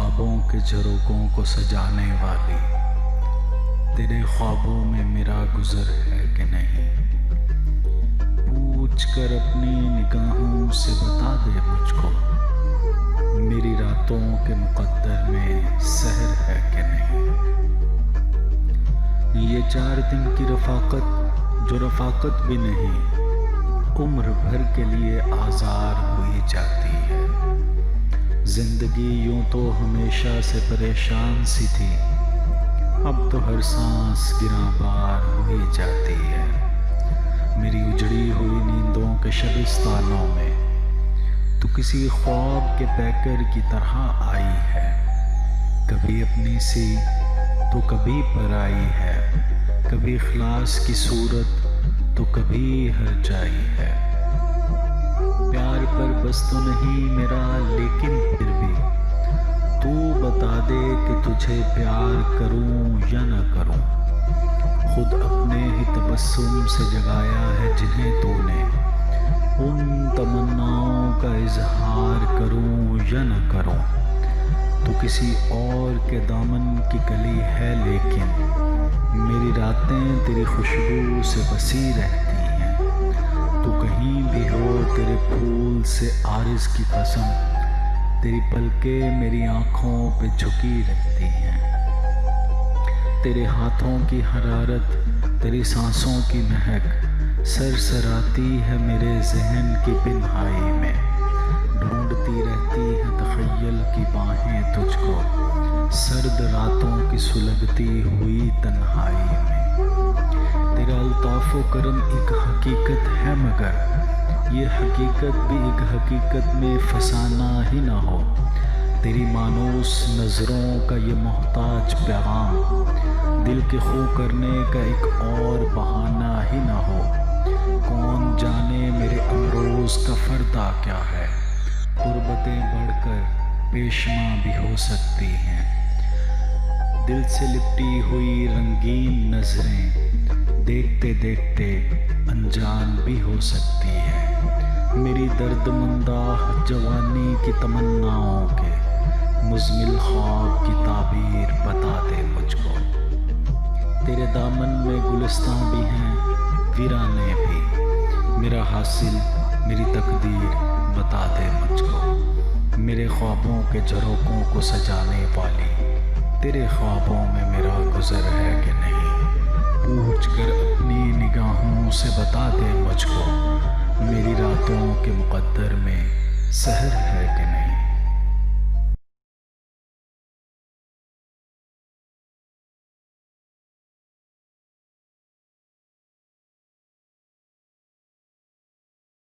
ख्वाबों के झरोकों को सजाने वाली, तेरे ख्वाबों में मेरा गुज़र है कि नहीं? पूछ कर अपनी निगाहों से बता दे मुझको, मेरी रातों के मुक़द्दर में सहर है कि नहीं? ये 4 दिन की रफ़ाक़त जो रफ़ाक़त भी नहीं, उम्र भर के लिए आज़ार हुई जाती है। ज़िंदगी यूं तो हमेशा से परेशान सी थी, अब तो हर सांस गिरांबार हुई जाती है। मेरी उजड़ी हुई नींदों के शबिस्तानों में तू किसी ख्वाब के पैकर की तरह आई है, कभी अपनी सी तो कभी पराई है, कभी इखलास की सूरत तो कभी हरजाई है। प्यार पर बस तो नहीं मेरा, लेकिन फिर भी तू बता दे कि तुझे प्यार करूं या न करूं। खुद अपने ही तबस्सुम से जगाया है जिन्हें तूने, उन तमन्नाओं का इजहार करूं या न करूं। तू किसी और के दामन की कली है, लेकिन मेरी रातें तेरी खुशबू से बसी रहती हैं। तू कहीं भी हो तेरे फूल से आरिज़ की कसम, तेरी पलकें मेरी आँखों पे झुकी रहती हैं। तेरे हाथों की हरारत, तेरी सांसों की महक सरसराती है मेरे जहन की पिन्हाई में। ढूंढती रहती है तख़य्युल की बाहें तुझको, सर्द रातों की सुलगती हुई तन्हाई में। तेरा अल्ताफ़ व करम एक हकीकत है, मगर ये हकीकत भी एक हकीकत में फसाना ही ना हो। तेरी मानूस नज़रों का ये मोहताज पैगाम दिल के खो करने का एक और बहाना ही ना हो। कौन जाने मेरे अमरोज़ का फ़र्दा क्या है, गुर्बतें बढ़कर पेशमा भी हो सकती हैं। दिल से लिपटी हुई रंगीन नज़रें देखते देखते अनजान भी हो सकती है। मेरी दर्दमंदा जवानी की तमन्नाओं के मुज़मिल ख्वाब की ताबीर बता दे मुझको। तेरे दामन में गुलिस्तां भी हैं, वीराने भी। मेरा हासिल मेरी तकदीर बता दे मुझको। मेरे ख्वाबों के झरोकों को सजाने वाली, तेरे ख्वाबों में मेरा गुज़र है कि नहीं? पूछ कर अपनी निगाहों से बता दे मुझको, मेरी रातों के मुक़द्दर में सहर है